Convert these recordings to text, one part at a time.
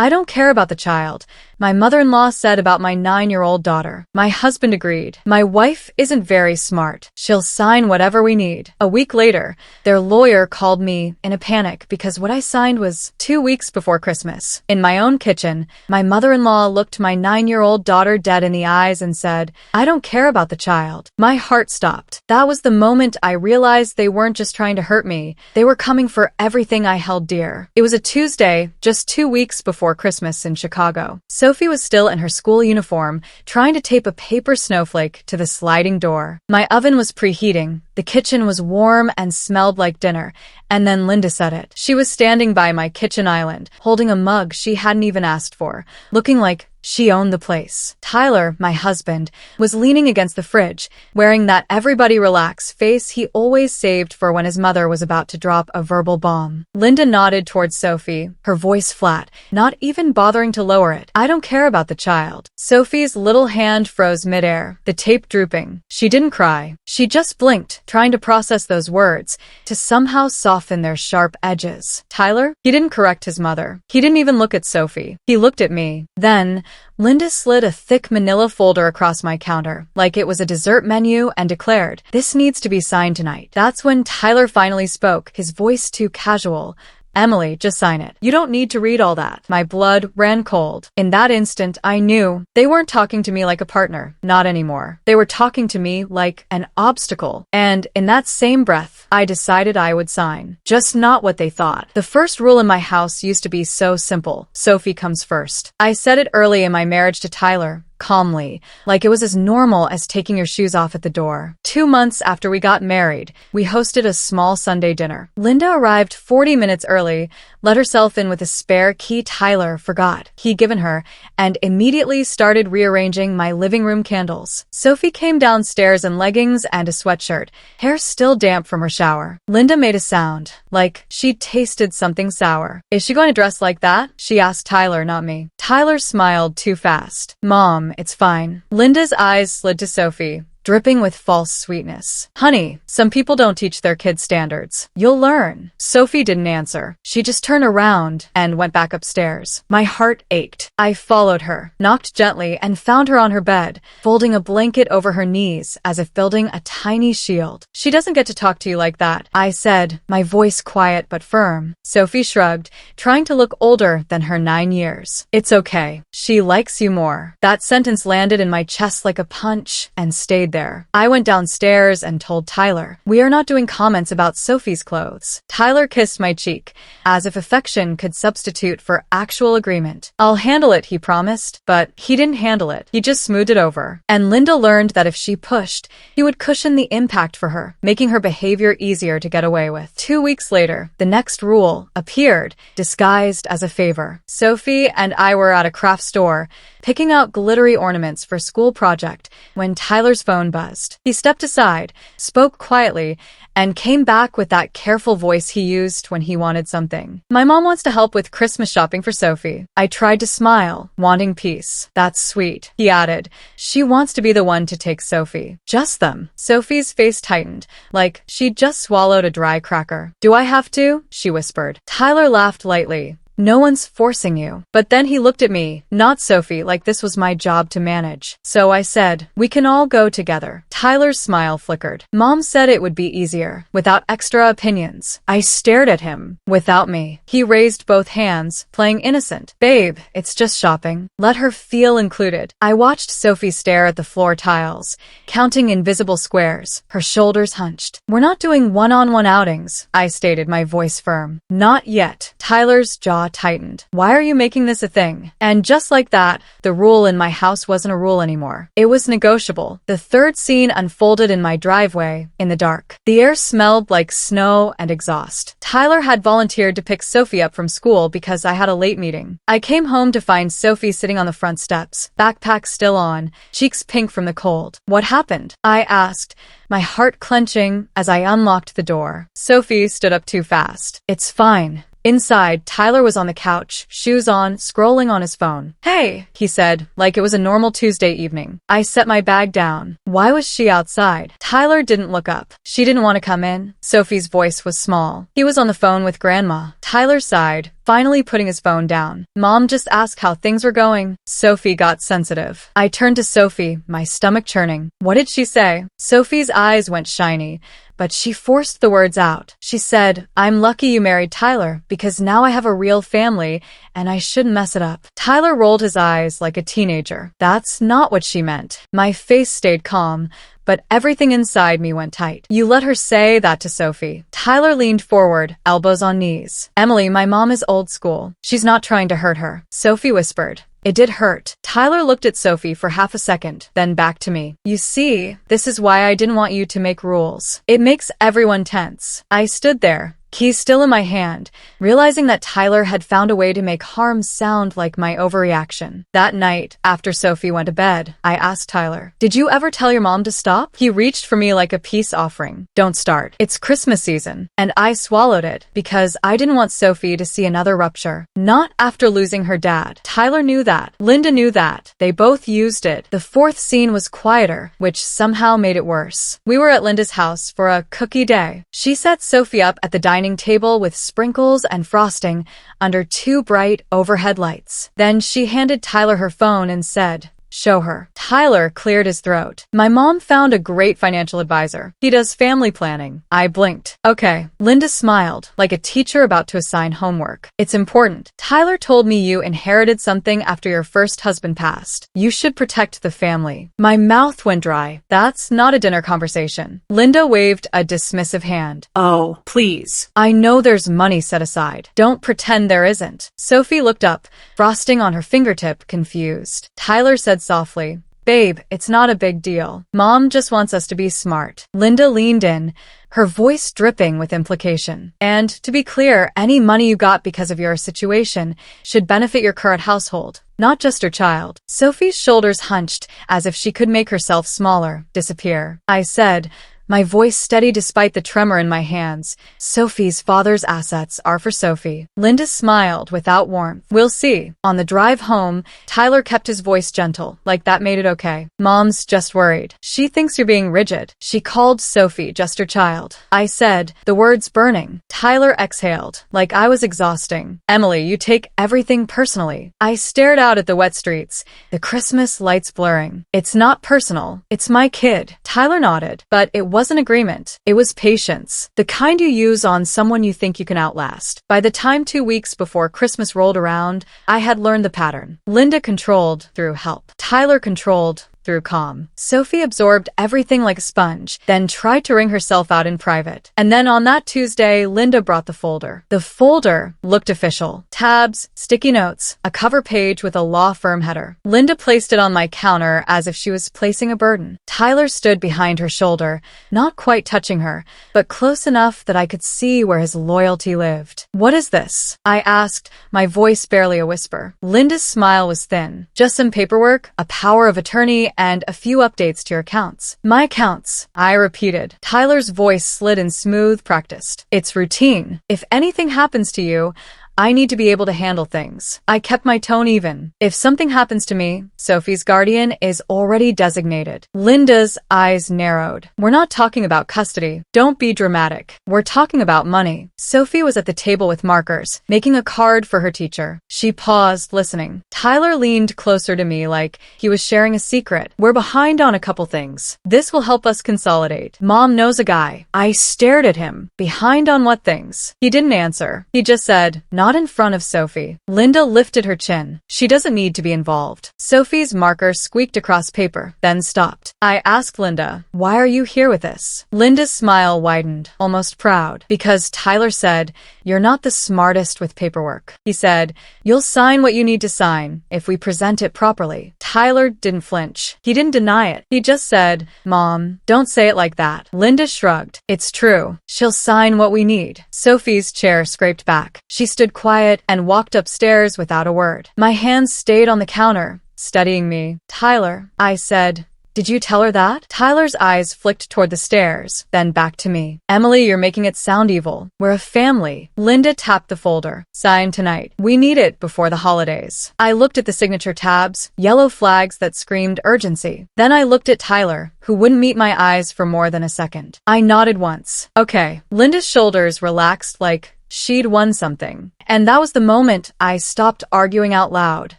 I don't care about the child. My mother-in-law said about my 9-year-old daughter. My husband agreed. My wife isn't very smart. She'll sign whatever we need. A week later, their lawyer called me in a panic because what I signed was 2 weeks before Christmas. In my own kitchen, my mother-in-law looked my 9-year-old daughter dead in the eyes and said, I don't care about the child. My heart stopped. That was the moment I realized they weren't just trying to hurt me. They were coming for everything I held dear. It was a Tuesday, just 2 weeks before Christmas in Chicago. Sophie was still in her school uniform, trying to tape a paper snowflake to the sliding door. My oven was preheating. The kitchen was warm and smelled like dinner, and then Linda said it. She was standing by my kitchen island, holding a mug she hadn't even asked for, looking like she owned the place. Tyler, my husband, was leaning against the fridge, wearing that everybody relax face he always saved for when his mother was about to drop a verbal bomb. Linda nodded towards Sophie, her voice flat, not even bothering to lower it. I don't care about the child. Sophie's little hand froze midair, the tape drooping. She didn't cry. She just blinked, trying to process those words, to somehow soften their sharp edges. Tyler? He didn't correct his mother. He didn't even look at Sophie. He looked at me. Then, Linda slid a thick manila folder across my counter, like it was a dessert menu, and declared, this needs to be signed tonight. That's when Tyler finally spoke, his voice too casual. Emily, just sign it. You don't need to read all that. My blood ran cold. In that instant, I knew they weren't talking to me like a partner. Not anymore. They were talking to me like an obstacle. And in that same breath, I decided I would sign. Just not what they thought. The first rule in my house used to be so simple. Sophie comes first. I said it early in my marriage to Tyler, calmly, like it was as normal as taking your shoes off at the door. 2 months after we got married, we hosted a small Sunday dinner. Linda arrived 40 minutes early, let herself in with a spare key Tyler forgot he'd given her, and immediately started rearranging my living room candles. Sophie came downstairs in leggings and a sweatshirt, hair still damp from her shower. Linda made a sound, like she'd tasted something sour. Is she going to dress like that? She asked Tyler, not me. Tyler smiled too fast. Mom, it's fine. Linda's eyes slid to Sophie, dripping with false sweetness. Honey, some people don't teach their kids standards. You'll learn. Sophie didn't answer. She just turned around and went back upstairs. My heart ached. I followed her, knocked gently, and found her on her bed, folding a blanket over her knees as if building a tiny shield. She doesn't get to talk to you like that, I said, my voice quiet but firm. Sophie shrugged, trying to look older than her 9 years. It's okay. She likes you more. That sentence landed in my chest like a punch and stayed there. I went downstairs and told Tyler, we are not doing comments about Sophie's clothes. Tyler kissed my cheek, as if affection could substitute for actual agreement. I'll handle it, he promised, but he didn't handle it. He just smoothed it over. And Linda learned that if she pushed, he would cushion the impact for her, making her behavior easier to get away with. 2 weeks later, the next rule appeared, disguised as a favor. Sophie and I were at a craft store, picking out glittery ornaments for school project, when Tyler's phone buzzed. He stepped aside, spoke quietly, and came back with that careful voice he used when he wanted something. My mom wants to help with Christmas shopping for Sophie. I tried to smile, wanting peace. That's sweet, he added. She wants to be the one to take Sophie. Just them. Sophie's face tightened, like she'd just swallowed a dry cracker. Do I have to? She whispered. Tyler laughed lightly. No one's forcing you. But then he looked at me, not Sophie, like this was my job to manage. So I said, we can all go together. Tyler's smile flickered. Mom said it would be easier, without extra opinions. I stared at him. Without me. He raised both hands, playing innocent. Babe, it's just shopping. Let her feel included. I watched Sophie stare at the floor tiles, counting invisible squares, her shoulders hunched. We're not doing one-on-one outings, I stated, my voice firm. Not yet. Tyler's jaw tightened. Why are you making this a thing? And just like that, the rule in my house wasn't a rule anymore. It was negotiable. The third scene unfolded in my driveway, in the dark. The air smelled like snow and exhaust. Tyler had volunteered to pick Sophie up from school because I had a late meeting. I came home to find Sophie sitting on the front steps, backpack still on, cheeks pink from the cold. What happened? I asked, my heart clenching as I unlocked the door. Sophie stood up too fast. It's fine. Inside, Tyler was on the couch, shoes on, scrolling on his phone. Hey, he said, like it was a normal Tuesday evening. I set my bag down. Why was she outside? Tyler didn't look up. She didn't want to come in. Sophie's voice was small. He was on the phone with Grandma. Tyler sighed. finally putting his phone down. Mom just asked how things were going. Sophie got sensitive. I turned to Sophie, my stomach churning. What did she say? Sophie's eyes went shiny, but she forced the words out. She said, I'm lucky you married Tyler because now I have a real family and I shouldn't mess it up. Tyler rolled his eyes like a teenager. That's not what she meant. My face stayed calm, but everything inside me went tight. You let her say that to Sophie. Tyler leaned forward, elbows on knees. Emily, my mom is old school. She's not trying to hurt her. Sophie whispered. It did hurt. Tyler looked at Sophie for half a second, then back to me. You see, this is why I didn't want you to make rules. It makes everyone tense. I stood there, keys still in my hand, realizing that Tyler had found a way to make harm sound like my overreaction. That night, after Sophie went to bed, I asked Tyler, did you ever tell your mom to stop? He reached for me like a peace offering. Don't start. It's Christmas season. And I swallowed it because I didn't want Sophie to see another rupture. Not after losing her dad. Tyler knew that. Linda knew that. They both used it. The fourth scene was quieter, which somehow made it worse. We were at Linda's house for a cookie day. She set Sophie up at the dining table with sprinkles and frosting under two bright overhead lights. Then she handed Tyler her phone and said, show her. Tyler cleared his throat. My mom found a great financial advisor. He does family planning. I blinked. Okay. Linda smiled, like a teacher about to assign homework. It's important. Tyler told me you inherited something after your first husband passed. You should protect the family. My mouth went dry. That's not a dinner conversation. Linda waved a dismissive hand. Oh, please. I know there's money set aside. Don't pretend there isn't. Sophie looked up, frosting on her fingertip, confused. Tyler said softly, babe, it's not a big deal. Mom just wants us to be smart. Linda leaned in, her voice dripping with implication. And to be clear, any money you got because of your situation should benefit your current household, not just your child. Sophie's shoulders hunched as if she could make herself smaller, disappear. I said, my voice steady despite the tremor in my hands. Sophie's father's assets are for Sophie. Linda smiled without warmth. We'll see. On the drive home, Tyler kept his voice gentle, like that made it okay. Mom's just worried. She thinks you're being rigid. She called Sophie just her child. I said, the words burning. Tyler exhaled, like I was exhausting. Emily, you take everything personally. I stared out at the wet streets, the Christmas lights blurring. It's not personal. It's my kid. Tyler nodded, but it wasn't agreement. It was patience. The kind you use on someone you think you can outlast. By the time 2 weeks before Christmas rolled around, I had learned the pattern. Linda controlled through help. Tyler controlled through calm. Sophie absorbed everything like a sponge, then tried to wring herself out in private. And then on that Tuesday, Linda brought the folder. The folder looked official. Tabs, sticky notes, a cover page with a law firm header. Linda placed it on my counter as if she was placing a burden. Tyler stood behind her shoulder, not quite touching her, but close enough that I could see where his loyalty lived. What is this? I asked, my voice barely a whisper. Linda's smile was thin. Just some paperwork, a power of attorney, and a few updates to your accounts. My accounts, I repeated. Tyler's voice slid in smooth, practiced. It's routine. If anything happens to you, I need to be able to handle things. I kept my tone even. If something happens to me, Sophie's guardian is already designated. Linda's eyes narrowed. We're not talking about custody. Don't be dramatic. We're talking about money. Sophie was at the table with markers, making a card for her teacher. She paused, listening. Tyler leaned closer to me like he was sharing a secret. We're behind on a couple things. This will help us consolidate. Mom knows a guy. I stared at him. Behind on what things? He didn't answer. He just said, not in front of Sophie. Linda lifted her chin. She doesn't need to be involved. Sophie's marker squeaked across paper, then stopped. I asked Linda, why are you here with this? Linda's smile widened, almost proud, because Tyler said, you're not the smartest with paperwork. He said, you'll sign what you need to sign if we present it properly. Tyler didn't flinch. He didn't deny it. He just said, Mom, don't say it like that. Linda shrugged. It's true. She'll sign what we need. Sophie's chair scraped back. She stood quiet and walked upstairs without a word. My hands stayed on the counter, studying me. Tyler, I said, did you tell her that? Tyler's eyes flicked toward the stairs, then back to me. Emily, you're making it sound evil. We're a family. Linda tapped the folder. Sign tonight. We need it before the holidays. I looked at the signature tabs, yellow flags that screamed urgency. Then I looked at Tyler, who wouldn't meet my eyes for more than a second. I nodded once. Okay. Linda's shoulders relaxed like She'd won something. And that was the moment I stopped arguing out loud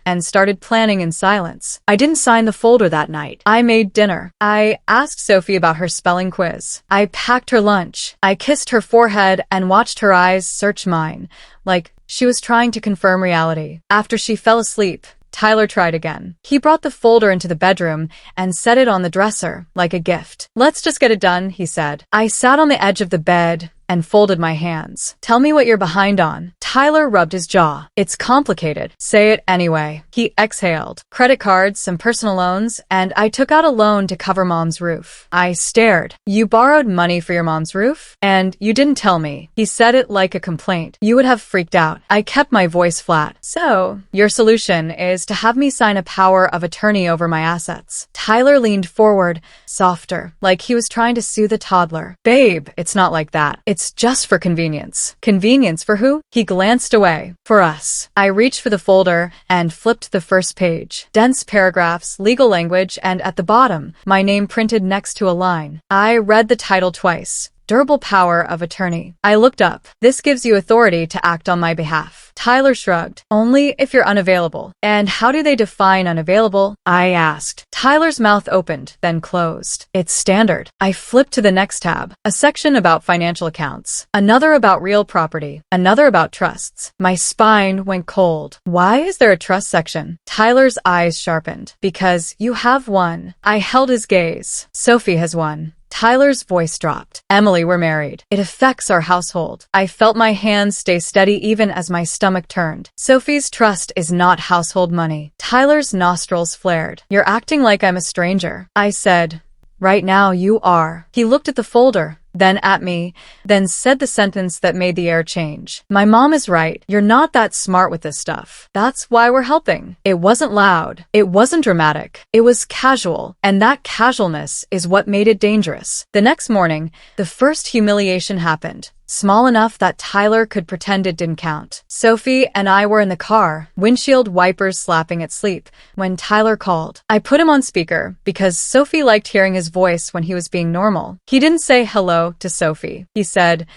and started planning in silence. I didn't sign the folder that night. I made dinner. I asked Sophie about her spelling quiz. I packed her lunch. I kissed her forehead and watched her eyes search mine, like she was trying to confirm reality. After she fell asleep, Tyler tried again. He brought the folder into the bedroom and set it on the dresser like a gift. "Let's just get it done," he said. I sat on the edge of the bed and folded my hands. "Tell me what you're behind on." Tyler rubbed his jaw. "It's complicated." "Say it anyway." He exhaled. "Credit cards, some personal loans, and I took out a loan to cover Mom's roof." I stared. "You borrowed money for your mom's roof? And you didn't tell me." He said it like a complaint. "You would have freaked out." I kept my voice flat. "So, your solution is to have me sign a power of attorney over my assets." Tyler leaned forward, softer, like he was trying to soothe a toddler. "Babe, it's not like that. It's just for convenience." "Convenience for who?" He glanced away. "For us." I reached for the folder and flipped the first page. Dense paragraphs, legal language, and at the bottom, my name printed next to a line. I read the title twice. Durable power of attorney. I looked up. "This gives you authority to act on my behalf." Tyler shrugged. "Only if you're unavailable." "And how do they define unavailable?" I asked. Tyler's mouth opened, then closed. "It's standard." I flipped to the next tab. A section about financial accounts. Another about real property. Another about trusts. My spine went cold. "Why is there a trust section?" Tyler's eyes sharpened. "Because you have one." I held his gaze. "Sophie has one." Tyler's voice dropped. "Emily, we're married. It affects our household." I felt my hands stay steady even as my stomach turned. "Sophie's trust is not household money." Tyler's nostrils flared. "You're acting like I'm a stranger." I said, "Right now you are." He looked at the folder, then at me, then said the sentence that made the air change. "My mom is right. You're not that smart with this stuff. That's why we're helping." It wasn't loud. It wasn't dramatic. It was casual. And that casualness is what made it dangerous. The next morning, the first humiliation happened. Small enough that Tyler could pretend it didn't count. Sophie and I were in the car, windshield wipers slapping at sleep, when Tyler called. I put him on speaker because Sophie liked hearing his voice when he was being normal. He didn't say hello to Sophie. He said,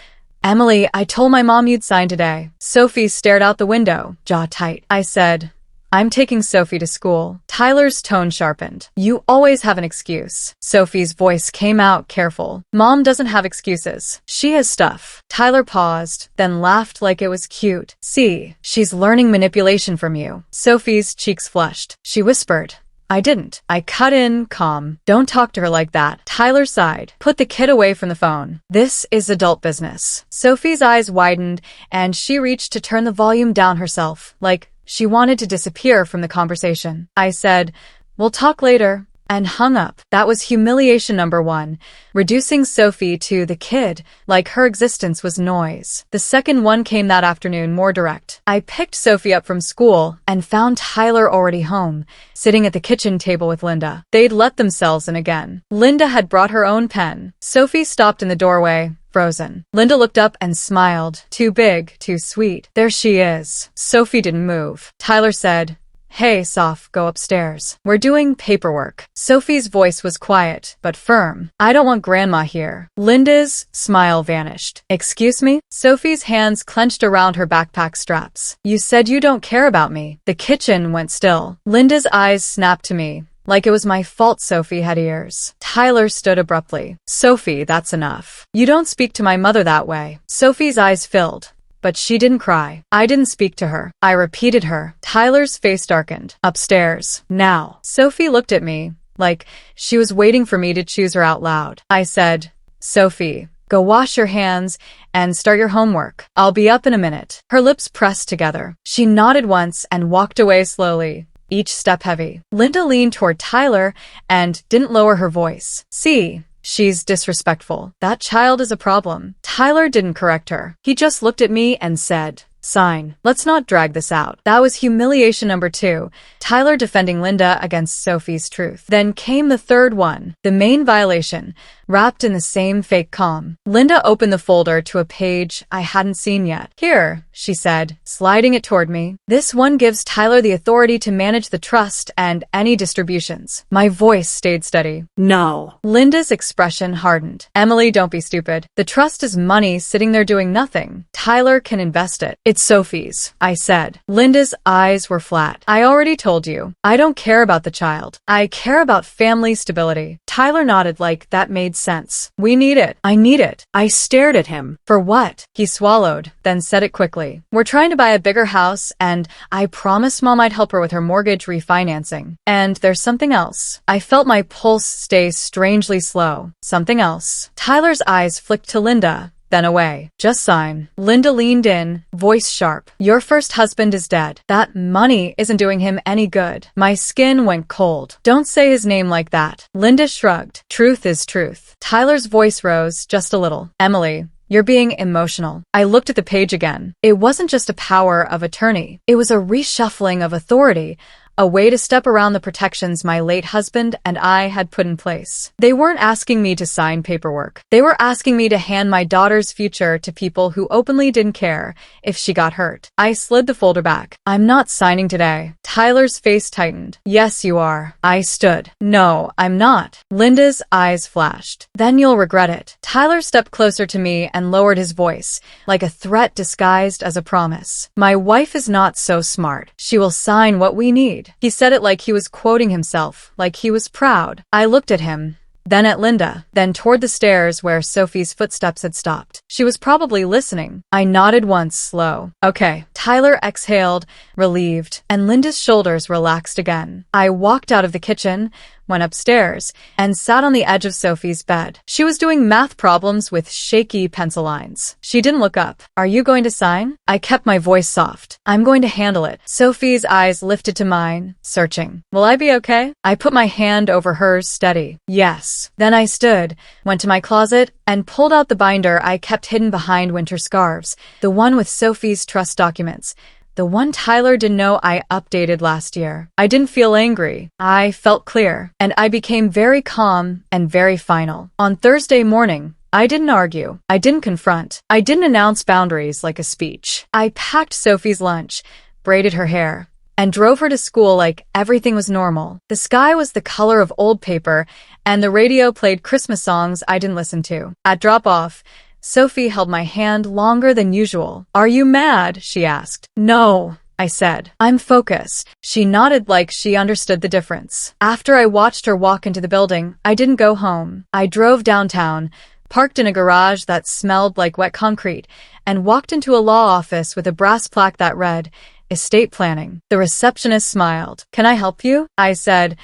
"Emily, I told my mom you'd sign today." Sophie stared out the window, jaw tight. I said, "I'm taking Sophie to school." Tyler's tone sharpened. "You always have an excuse." Sophie's voice came out careful. "Mom doesn't have excuses. She has stuff." Tyler paused, then laughed like it was cute. "See, she's learning manipulation from you." Sophie's cheeks flushed. She whispered, "I didn't." I cut in, calm. "Don't talk to her like that." Tyler sighed. "Put the kid away from the phone. This is adult business." Sophie's eyes widened, and she reached to turn the volume down herself, like she wanted to disappear from the conversation. I said, "We'll talk later," and hung up. That was humiliation number one, reducing Sophie to the kid, like her existence was noise. The second one came that afternoon, more direct. I picked Sophie up from school and found Tyler already home, sitting at the kitchen table with Linda. They'd let themselves in again. Linda had brought her own pen. Sophie stopped in the doorway, frozen. Linda looked up and smiled. Too big, too sweet. There she is. Sophie didn't move. Tyler said, "Hey, Soph, go upstairs. We're doing paperwork." Sophie's voice was quiet, but firm. "I don't want Grandma here." Linda's smile vanished. "Excuse me?" Sophie's hands clenched around her backpack straps. "You said you don't care about me." The kitchen went still. Linda's eyes snapped to me, like it was my fault Sophie had ears. Tyler stood abruptly. "Sophie, that's enough. You don't speak to my mother that way." Sophie's eyes filled, but she didn't cry. I didn't speak to her. I repeated her. Tyler's face darkened. "Upstairs. Now." Sophie looked at me, like she was waiting for me to choose her out loud. I said, "Sophie, go wash your hands and start your homework. I'll be up in a minute." Her lips pressed together. She nodded once and walked away slowly, each step heavy. Linda leaned toward Tyler and didn't lower her voice. "See, she's disrespectful. That child is a problem." Tyler didn't correct her. He just looked at me and said, Sign. Let's not drag this out. That was humiliation number 2. Tyler defending Linda against Sophie's truth. Then came the third one, the main violation, wrapped in the same fake calm. Linda opened the folder to a page I hadn't seen yet. Here, she said, sliding it toward me. This one gives Tyler the authority to manage the trust and any distributions. My voice stayed steady. No. Linda's expression hardened. Emily, don't be stupid. The trust is money sitting there doing nothing. Tyler can invest it. It's Sophie's, I said. Linda's eyes were flat. I already told you. I don't care about the child. I care about family stability. Tyler nodded like that made sense. We need it. I need it. I stared at him. For what? He swallowed, then said it quickly. We're trying to buy a bigger house, and I promised Mom I'd help her with her mortgage refinancing. And there's something else. I felt my pulse stay strangely slow. Something else. Tyler's eyes flicked to Linda, then away. Just sign. Linda leaned in, voice sharp. Your first husband is dead. That money isn't doing him any good. My skin went cold. Don't say his name like that. Linda shrugged. Truth is truth. Tyler's voice rose just a little. Emily, you're being emotional. I looked at the page again. It wasn't just a power of attorney. It was a reshuffling of authority, a way to step around the protections my late husband and I had put in place. They weren't asking me to sign paperwork. They were asking me to hand my daughter's future to people who openly didn't care if she got hurt. I slid the folder back. I'm not signing today. Tyler's face tightened. Yes, you are. I stood. No, I'm not. Linda's eyes flashed. Then you'll regret it. Tyler stepped closer to me and lowered his voice, like a threat disguised as a promise. My wife is not so smart. She will sign what we need. He said it like he was quoting himself, like he was proud. I looked at him, then at Linda, then toward the stairs where Sophie's footsteps had stopped. She was probably listening. I nodded once, slow. Okay. Tyler exhaled, relieved, and Linda's shoulders relaxed again. I walked out of the kitchen, went upstairs, and sat on the edge of Sophie's bed. She was doing math problems with shaky pencil lines. She didn't look up. Are you going to sign? I kept my voice soft. I'm going to handle it. Sophie's eyes lifted to mine, searching. Will I be okay? I put my hand over hers, steady. Yes. Then I stood, went to my closet, and pulled out the binder I kept hidden behind winter scarves, the one with Sophie's trust documents. The one Tyler didn't know I updated last year. I didn't feel angry. I felt clear. And I became very calm and very final. On Thursday morning, I didn't argue. I didn't confront. I didn't announce boundaries like a speech. I packed Sophie's lunch, braided her hair, and drove her to school like everything was normal. The sky was the color of old paper, and the radio played Christmas songs I didn't listen to. At drop-off, Sophie held my hand longer than usual. Are you mad? She asked. No, I said. I'm focused. She nodded like she understood the difference. After I watched her walk into the building, I didn't go home. I drove downtown, parked in a garage that smelled like wet concrete, and walked into a law office with a brass plaque that read, Estate Planning. The receptionist smiled. Can I help you? I said,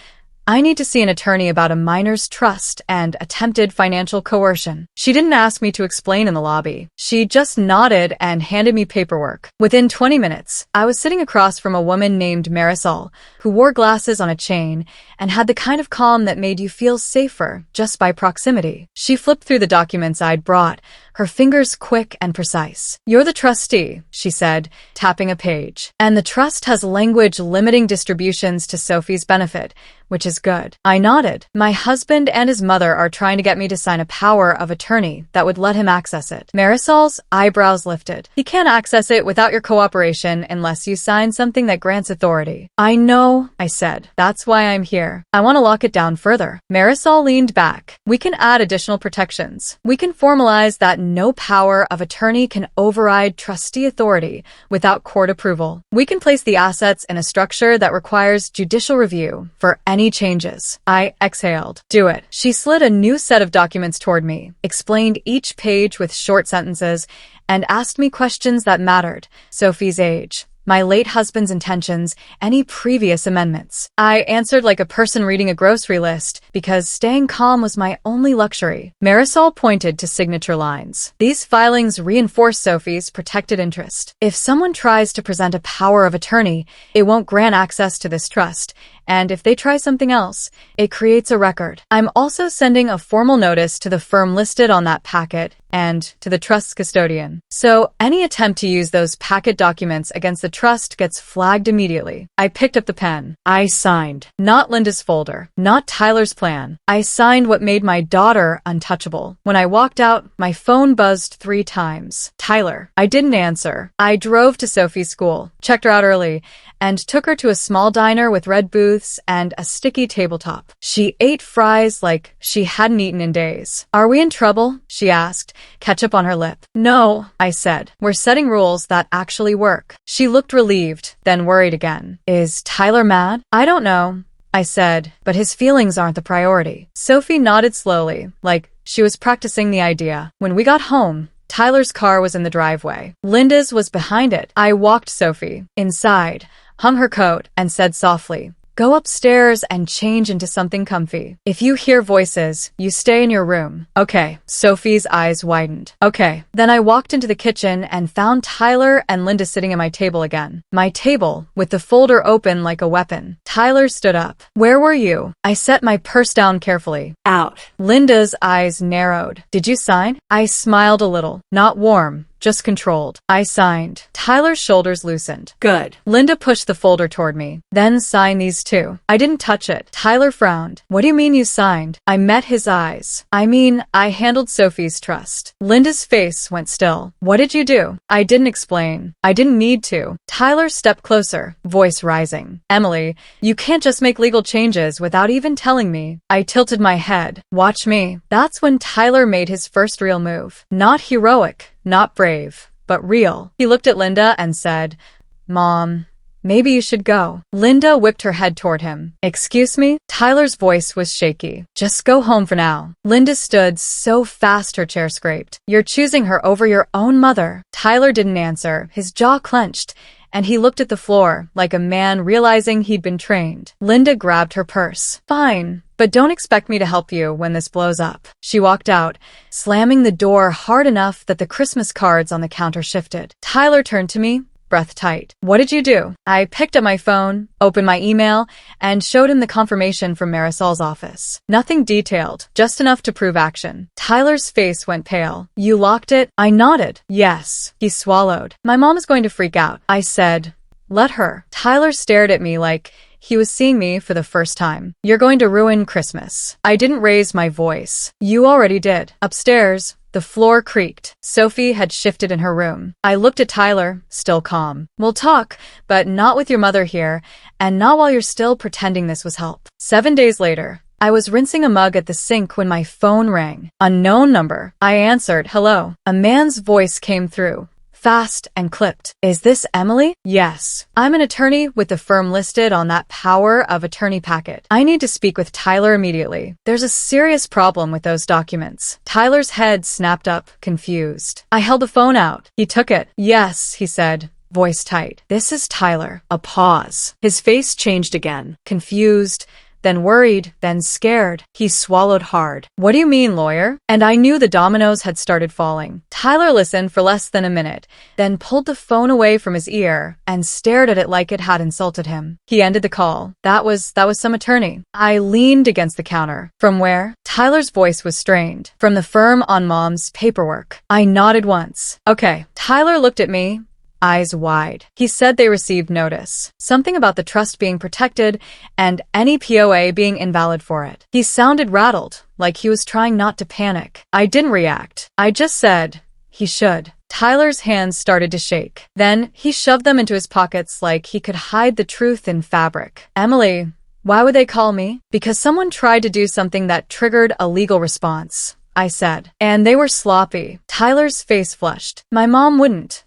I need to see an attorney about a minor's trust and attempted financial coercion. She didn't ask me to explain in the lobby. She just nodded and handed me paperwork. Within 20 minutes, I was sitting across from a woman named Marisol, who wore glasses on a chain and had the kind of calm that made you feel safer just by proximity. She flipped through the documents I'd brought, her fingers quick and precise. You're the trustee, she said, tapping a page. And the trust has language limiting distributions to Sophie's benefit, which is good. I nodded. My husband and his mother are trying to get me to sign a power of attorney that would let him access it. Marisol's eyebrows lifted. He can't access it without your cooperation unless you sign something that grants authority. I know, I said. That's why I'm here. I want to lock it down further. Marisol leaned back. We can add additional protections. We can formalize that no power of attorney can override trustee authority without court approval. We can place the assets in a structure that requires judicial review for any changes. I exhaled. Do it. She slid a new set of documents toward me, explained each page with short sentences, and asked me questions that mattered. Sophie's age, my late husband's intentions, any previous amendments. I answered like a person reading a grocery list because staying calm was my only luxury. Marisol pointed to signature lines. These filings reinforce Sophie's protected interest. If someone tries to present a power of attorney, it won't grant access to this trust, and if they try something else, it creates a record. I'm also sending a formal notice to the firm listed on that packet and to the trust's custodian. So any attempt to use those packet documents against the trust gets flagged immediately. I picked up the pen. I signed. Not Linda's folder. Not Tyler's plan. I signed what made my daughter untouchable. When I walked out, my phone buzzed 3 times. Tyler. I didn't answer. I drove to Sophie's school, checked her out early, and took her to a small diner with red booths and a sticky tabletop. She ate fries like she hadn't eaten in days. Are we in trouble? She asked, ketchup on her lip. No, I said. We're setting rules that actually work. She looked relieved, then worried again. Is Tyler mad? I don't know, I said, but his feelings aren't the priority. Sophie nodded slowly, like she was practicing the idea. When we got home, Tyler's car was in the driveway. Linda's was behind it. I walked Sophie inside, hung her coat, and said softly, go upstairs and change into something comfy. If you hear voices, you stay in your room. Okay. Sophie's eyes widened. Okay. Then I walked into the kitchen and found Tyler and Linda sitting at my table again. My table, with the folder open like a weapon. Tyler stood up. Where were you? I set my purse down carefully. Out. Linda's eyes narrowed. Did you sign? I smiled a little. Not warm, just controlled. I signed. Tyler's shoulders loosened. Good. Linda pushed the folder toward me. Then sign these too. I didn't touch it. Tyler frowned. What do you mean you signed? I met his eyes. I mean, I handled Sophie's trust. Linda's face went still. What did you do? I didn't explain. I didn't need to. Tyler stepped closer, voice rising. Emily, you can't just make legal changes without even telling me. I tilted my head. Watch me. That's when Tyler made his first real move. Not heroic. Not brave, but real. He looked at Linda and said, Mom, maybe you should go. Linda whipped her head toward him. Excuse me? Tyler's voice was shaky. Just go home for now. Linda stood so fast her chair scraped. You're choosing her over your own mother. Tyler didn't answer. His jaw clenched, and he looked at the floor like a man realizing he'd been trained. Linda grabbed her purse. Fine. But don't expect me to help you when this blows up. She walked out, slamming the door hard enough that the Christmas cards on the counter shifted. Tyler turned to me, breath tight. What did you do? I picked up my phone, opened my email, and showed him the confirmation from Marisol's office. Nothing detailed, just enough to prove action. Tyler's face went pale. You locked it? I nodded. Yes. He swallowed. My mom is going to freak out. I said, let her. Tyler stared at me like he was seeing me for the first time. You're going to ruin Christmas. I didn't raise my voice. You already did. Upstairs, the floor creaked. Sophie had shifted in her room. I looked at Tyler, still calm. We'll talk, but not with your mother here, and not while you're still pretending this was help. 7 days later, I was rinsing a mug at the sink when my phone rang. Unknown number. I answered, hello. A man's voice came through. Fast and clipped. Is this Emily? Yes. I'm an attorney with the firm listed on that power of attorney packet. I need to speak with Tyler immediately. There's a serious problem with those documents. Tyler's head snapped up, confused. I held the phone out. He took it. Yes, he said, voice tight. This is Tyler. A pause. His face changed again. Confused, then worried, then scared. He swallowed hard. What do you mean, lawyer? And I knew the dominoes had started falling. Tyler listened for less than a minute, then pulled the phone away from his ear and stared at it like it had insulted him. He ended the call. That was some attorney. I leaned against the counter. From where? Tyler's voice was strained. From the firm on Mom's paperwork. I nodded once. Okay. Tyler looked at me, eyes wide. He said they received notice. Something about the trust being protected and any POA being invalid for it. He sounded rattled, like he was trying not to panic. I didn't react. I just said, he should. Tyler's hands started to shake. Then he shoved them into his pockets like he could hide the truth in fabric. Emily, why would they call me? Because someone tried to do something that triggered a legal response, I said. And they were sloppy. Tyler's face flushed. My mom wouldn't.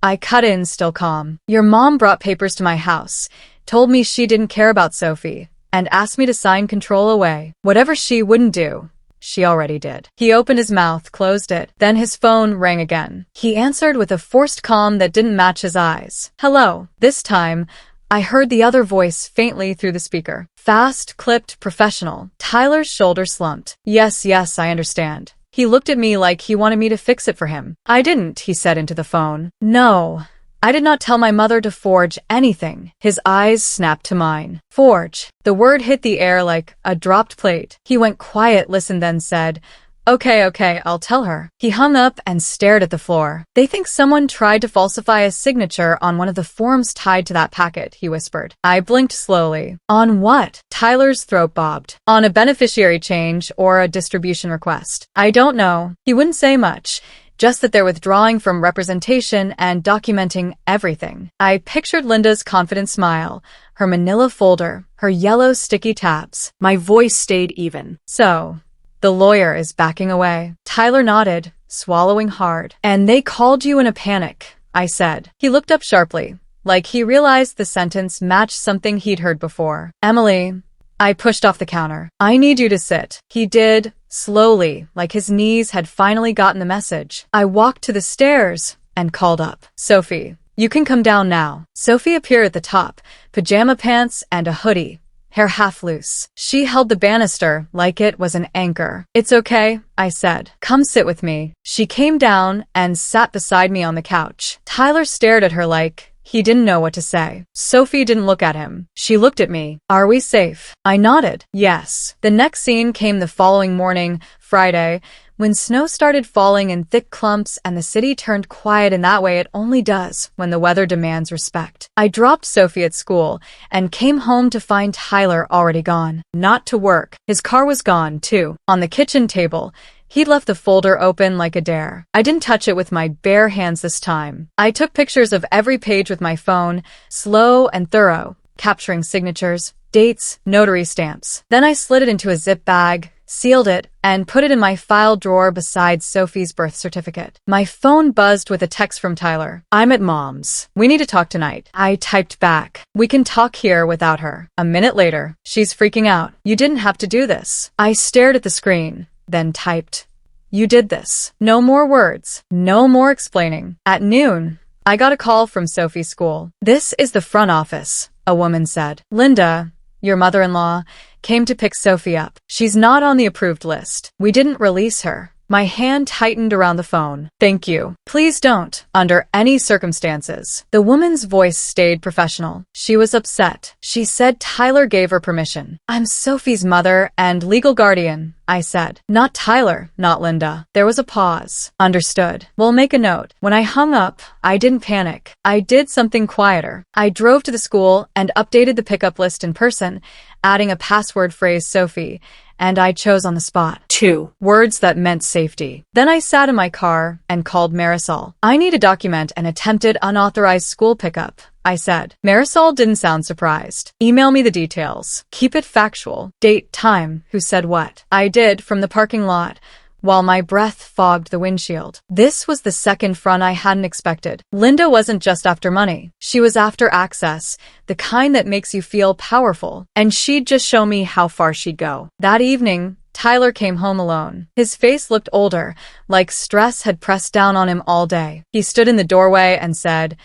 I cut in, still calm. Your mom brought papers to my house, told me she didn't care about Sophie, and asked me to sign control away. Whatever she wouldn't do, she already did. He opened his mouth, closed it. Then his phone rang again. He answered with a forced calm that didn't match his eyes. Hello. This time, I heard the other voice faintly through the speaker. Fast, clipped, professional. Tyler's shoulder slumped. Yes, I understand. He looked at me like he wanted me to fix it for him. I didn't, he said into the phone. No, I did not tell my mother to forge anything. His eyes snapped to mine. Forge. The word hit the air like a dropped plate. He went quiet, listened, then said, Okay, I'll tell her. He hung up and stared at the floor. They think someone tried to falsify a signature on one of the forms tied to that packet, he whispered. I blinked slowly. On what? Tyler's throat bobbed. On a beneficiary change or a distribution request. I don't know. He wouldn't say much. Just that they're withdrawing from representation and documenting everything. I pictured Linda's confident smile, her manila folder, her yellow sticky tabs. My voice stayed even. So, the lawyer is backing away. Tyler nodded, swallowing hard. And they called you in a panic, I said. He looked up sharply, like he realized the sentence matched something he'd heard before. Emily, I pushed off the counter. I need you to sit. He did, slowly, like his knees had finally gotten the message. I walked to the stairs and called up. Sophie, you can come down now. Sophie appeared at the top, pajama pants and a hoodie, hair half loose. She held the banister like it was an anchor. It's okay, I said. Come sit with me. She came down and sat beside me on the couch. Tyler stared at her like he didn't know what to say. Sophie didn't look at him. She looked at me. Are we safe? I nodded. Yes. The next scene came the following morning, Friday, when snow started falling in thick clumps and the city turned quiet in that way it only does when the weather demands respect. I dropped Sophie at school and came home to find Tyler already gone. Not to work. His car was gone, too. On the kitchen table, he'd left the folder open like a dare. I didn't touch it with my bare hands this time. I took pictures of every page with my phone, slow and thorough, capturing signatures, dates, notary stamps. Then I slid it into a zip bag, sealed it, and put it in my file drawer beside Sophie's birth certificate. My phone buzzed with a text from Tyler. I'm at Mom's. We need to talk tonight. I typed back. We can talk here without her. A minute later, she's freaking out. You didn't have to do this. I stared at the screen, then typed, you did this. No more words. No more explaining. At noon, I got a call from Sophie's school. This is the front office, a woman said. Linda, your mother-in-law, came to pick Sophie up. She's not on the approved list. We didn't release her. My hand tightened around the phone. Thank you. Please don't. Under any circumstances. The woman's voice stayed professional. She was upset. She said Tyler gave her permission. I'm Sophie's mother and legal guardian, I said. Not Tyler, not Linda. There was a pause. Understood. We'll make a note. When I hung up, I didn't panic. I did something quieter. I drove to the school and updated the pickup list in person, adding a password phrase Sophie, and I chose on the spot 2 words that meant safety. Then I sat in my car and called Marisol. I need to document an attempted unauthorized school pickup, I said. Marisol didn't sound surprised. Email me the details. Keep it factual. Date, time, who said what. I did from the parking lot, while my breath fogged the windshield. This was the second front I hadn't expected. Linda wasn't just after money. She was after access, the kind that makes you feel powerful. And she'd just show me how far she'd go. That evening, Tyler came home alone. His face looked older, like stress had pressed down on him all day. He stood in the doorway and said,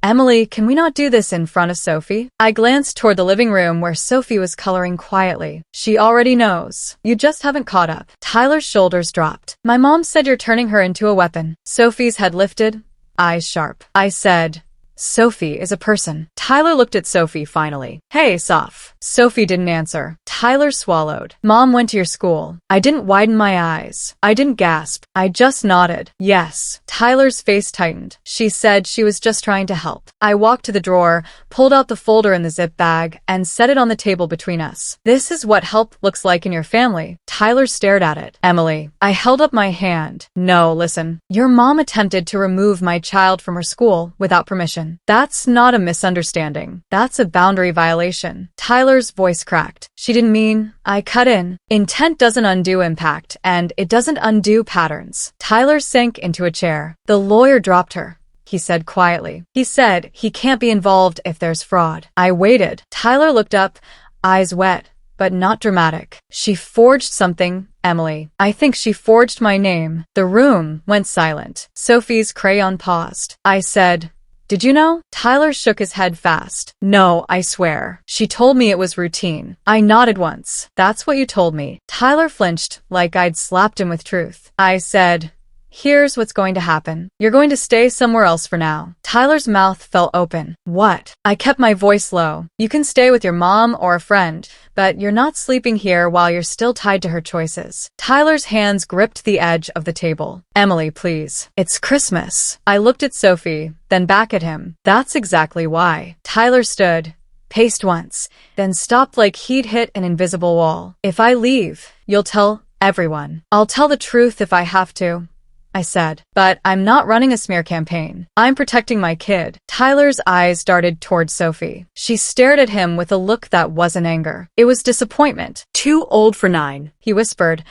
Emily, can we not do this in front of Sophie? I glanced toward the living room where Sophie was coloring quietly. She already knows. You just haven't caught up. Tyler's shoulders dropped. My mom said you're turning her into a weapon. Sophie's head lifted, eyes sharp. I said, Sophie is a person. Tyler looked at Sophie finally. Hey, Soph. Sophie didn't answer. Tyler swallowed. Mom went to your school. I didn't widen my eyes. I didn't gasp. I just nodded. Yes. Tyler's face tightened. She said she was just trying to help. I walked to the drawer, pulled out the folder in the zip bag, and set it on the table between us. This is what help looks like in your family. Tyler stared at it. Emily. I held up my hand. No, listen. Your mom attempted to remove my child from her school without permission. That's not a misunderstanding. That's a boundary violation. Tyler's voice cracked. She didn't mean. I cut in. Intent doesn't undo impact, and it doesn't undo patterns. Tyler sank into a chair. The lawyer dropped her, he said quietly. He said he can't be involved if there's fraud. I waited. Tyler looked up, eyes wet, but not dramatic. She forged something, Emily. I think she forged my name. The room went silent. Sophie's crayon paused. I said, did you know? Tyler shook his head fast. No, I swear. She told me it was routine. I nodded once. That's what you told me. Tyler flinched, like I'd slapped him with truth. I said, Here's what's going to happen. You're going to stay somewhere else for now. Tyler's mouth fell open. What? I kept my voice low. You can stay with your mom or a friend, but you're not sleeping here while you're still tied to her choices. Tyler's hands gripped the edge of the table. Emily, please. It's Christmas. I looked at Sophie, then back at him. That's exactly why. Tyler stood, paced once, then stopped like he'd hit an invisible wall. If I leave, you'll tell everyone. I'll tell the truth if I have to, I said. But I'm not running a smear campaign. I'm protecting my kid. Tyler's eyes darted toward Sophie. She stared at him with a look that wasn't anger. It was disappointment. Too old for 9, he whispered.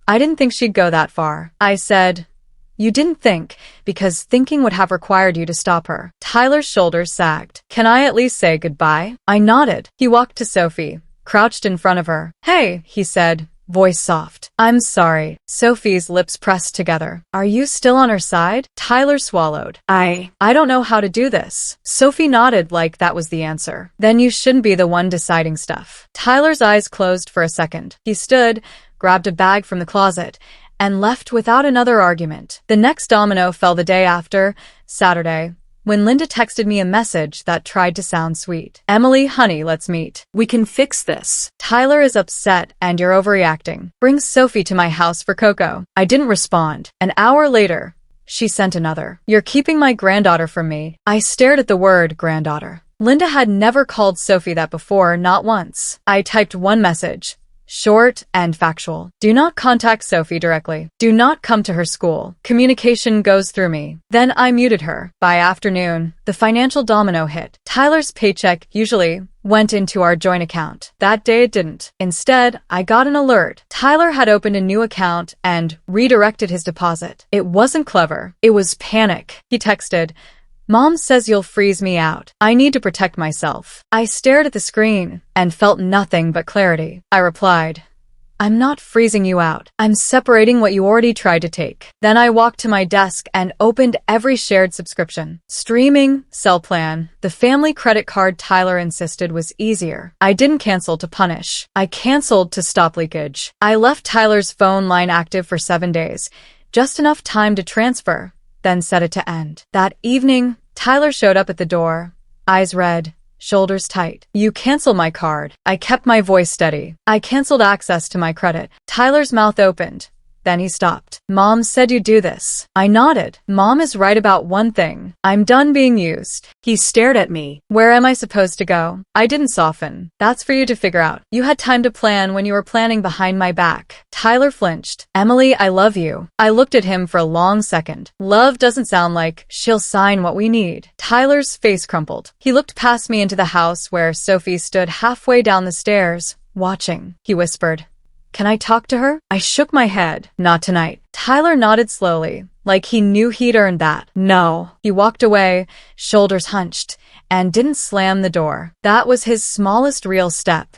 I didn't think she'd go that far. I said, you didn't think, because thinking would have required you to stop her. Tyler's shoulders sagged. Can I at least say goodbye? I nodded. He walked to Sophie, crouched in front of her. Hey, he said, voice soft. I'm sorry. Sophie's lips pressed together. Are you still on her side? Tyler swallowed. I don't know how to do this. Sophie nodded like that was the answer. Then you shouldn't be the one deciding stuff. Tyler's eyes closed for a second. He stood, grabbed a bag from the closet, and left without another argument. The next domino fell the day after, Saturday, when Linda texted me a message that tried to sound sweet. Emily, honey, let's meet. We can fix this. Tyler is upset and you're overreacting. Bring Sophie to my house for Coco. I didn't respond. An hour later, she sent another. You're keeping my granddaughter from me. I stared at the word granddaughter. Linda had never called Sophie that before, not once. I typed one message. Short and factual. Do not contact Sophie directly. Do not come to her school. Communication goes through me. Then I muted her. By afternoon, the financial domino hit. Tyler's paycheck usually went into our joint account. That day it didn't. Instead, I got an alert. Tyler had opened a new account and redirected his deposit. It wasn't clever. It was panic. He texted, Mom says you'll freeze me out. I need to protect myself. I stared at the screen and felt nothing but clarity. I replied, I'm not freezing you out. I'm separating what you already tried to take. Then I walked to my desk and opened every shared subscription. Streaming, cell plan, the family credit card Tyler insisted was easier. I didn't cancel to punish. I canceled to stop leakage. I left Tyler's phone line active for 7 days, just enough time to transfer, then set it to end. That evening, Tyler showed up at the door, eyes red, shoulders tight. You cancel my card. I kept my voice steady. I canceled access to my credit. Tyler's mouth opened. Then he stopped. Mom said you'd do this. I nodded. Mom is right about one thing. I'm done being used. He stared at me. Where am I supposed to go? I didn't soften. That's for you to figure out. You had time to plan when you were planning behind my back. Tyler flinched. Emily, I love you. I looked at him for a long second. Love doesn't sound like she'll sign what we need. Tyler's face crumpled. He looked past me into the house where Sophie stood halfway down the stairs, watching. He whispered, Can I talk to her? I shook my head. Not tonight. Tyler nodded slowly, like he knew he'd earned that. No. He walked away, shoulders hunched, and didn't slam the door. That was his smallest real step,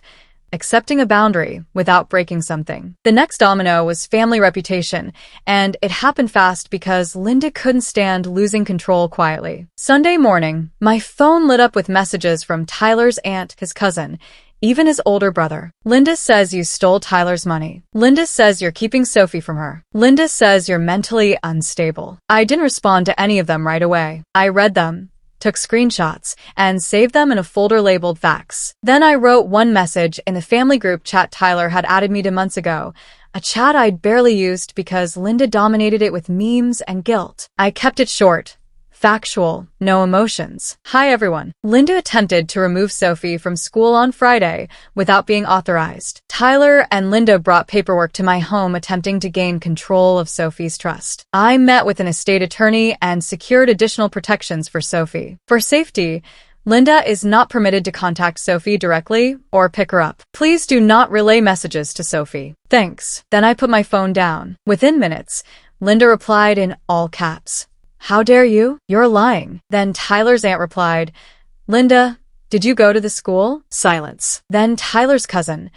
accepting a boundary without breaking something. The next domino was family reputation, and it happened fast because Linda couldn't stand losing control quietly. Sunday morning, my phone lit up with messages from Tyler's aunt, his cousin, even his older brother. Linda says you stole Tyler's money. Linda says you're keeping Sophie from her. Linda says you're mentally unstable. I didn't respond to any of them right away. I read them, took screenshots, and saved them in a folder labeled facts. Then I wrote one message in the family group chat Tyler had added me to months ago, a chat I'd barely used because Linda dominated it with memes and guilt. I kept it short, factual, no emotions. Hi everyone. Linda attempted to remove Sophie from school on Friday without being authorized. Tyler and Linda brought paperwork to my home attempting to gain control of Sophie's trust. I met with an estate attorney and secured additional protections for Sophie. For safety, Linda is not permitted to contact Sophie directly or pick her up. Please do not relay messages to Sophie. Thanks. Then I put my phone down. Within minutes, Linda replied in all caps, How dare you? You're lying. Then Tyler's aunt replied, Linda, did you go to the school? Silence. Then Tyler's cousin,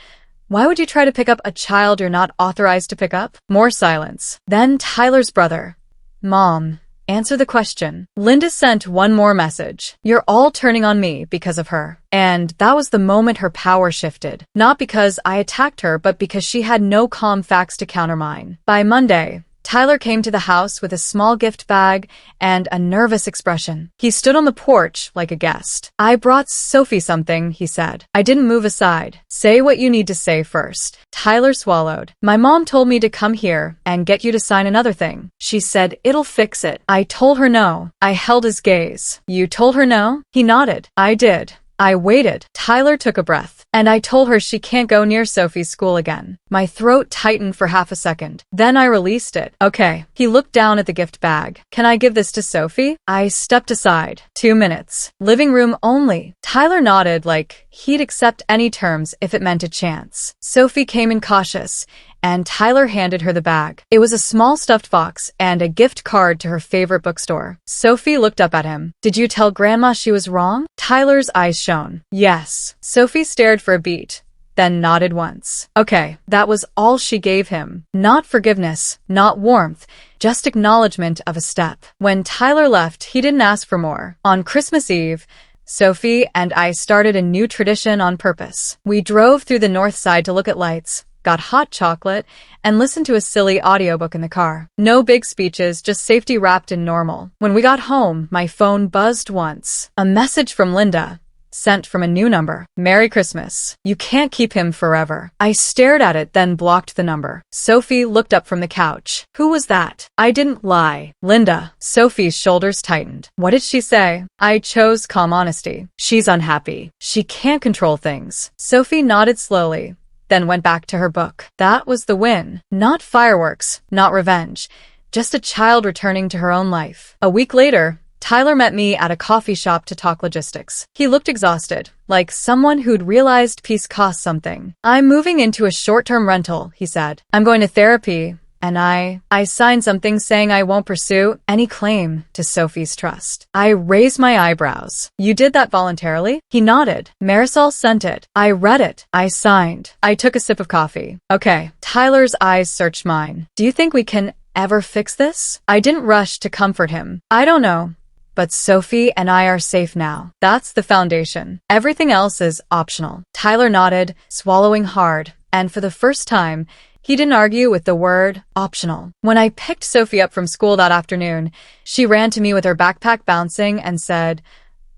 why would you try to pick up a child you're not authorized to pick up? More silence. Then Tyler's brother, Mom, answer the question. Linda sent one more message. You're all turning on me because of her. And that was the moment her power shifted. Not because I attacked her, but because she had no calm facts to counter mine. By Monday, Tyler came to the house with a small gift bag and a nervous expression. He stood on the porch like a guest. "I brought Sophie something," he said. I didn't move aside. "Say what you need to say first." Tyler swallowed. "My mom told me to come here and get you to sign another thing. She said it'll fix it." I told her no. I held his gaze. "You told her no?" He nodded. "I did. I waited." Tyler took a breath. "And I told her she can't go near Sophie's school again." My throat tightened for half a second. Then I released it. "Okay." He looked down at the gift bag. "Can I give this to Sophie?" I stepped aside. 2 minutes. "Living room only." Tyler nodded like he'd accept any terms if it meant a chance. Sophie came in cautious, and Tyler handed her the bag. It was a small stuffed box and a gift card to her favorite bookstore. Sophie looked up at him. "Did you tell Grandma she was wrong?" Tyler's eyes shone. "Yes." Sophie stared for a beat, then nodded once. Okay, that was all she gave him. Not forgiveness, not warmth, just acknowledgement of a step. When Tyler left, he didn't ask for more. On Christmas Eve, Sophie and I started a new tradition on purpose. We drove through the north side to look at lights, got hot chocolate, and listened to a silly audiobook in the car. No big speeches, just safety wrapped in normal. When we got home, my phone buzzed once. A message from Linda, sent from a new number. "Merry Christmas. You can't keep him forever." I stared at it, then blocked the number. Sophie looked up from the couch. "Who was that?" I didn't lie. "Linda." Sophie's shoulders tightened. "What did she say?" I chose calm honesty. "She's unhappy. She can't control things." Sophie nodded slowly, then went back to her book. That was the win. Not fireworks, not revenge, just a child returning to her own life. A week later, Tyler met me at a coffee shop to talk logistics. He looked exhausted, like someone who'd realized peace costs something. "I'm moving into a short-term rental," he said. "I'm going to therapy, and I signed something saying I won't pursue any claim to Sophie's trust." I raised my eyebrows. "You did that voluntarily?" He nodded. "Marisol sent it. I read it. I signed." I took a sip of coffee. "Okay." Tyler's eyes searched mine. "Do you think we can ever fix this?" I didn't rush to comfort him. "I don't know. But Sophie and I are safe now. That's the foundation. Everything else is optional." Tyler nodded, swallowing hard, and for the first time, he didn't argue with the word optional. When I picked Sophie up from school that afternoon, she ran to me with her backpack bouncing and said,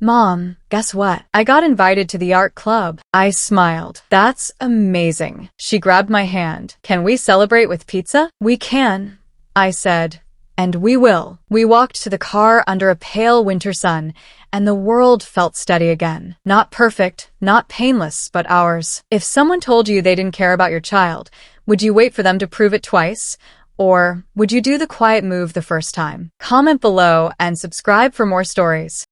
"Mom, guess what? I got invited to the art club." I smiled. "That's amazing." She grabbed my hand. "Can we celebrate with pizza?" "We can," I said. "And we will." We walked to the car under a pale winter sun, and the world felt steady again. Not perfect, not painless, but ours. If someone told you they didn't care about your child, would you wait for them to prove it twice? Or would you do the quiet move the first time? Comment below and subscribe for more stories.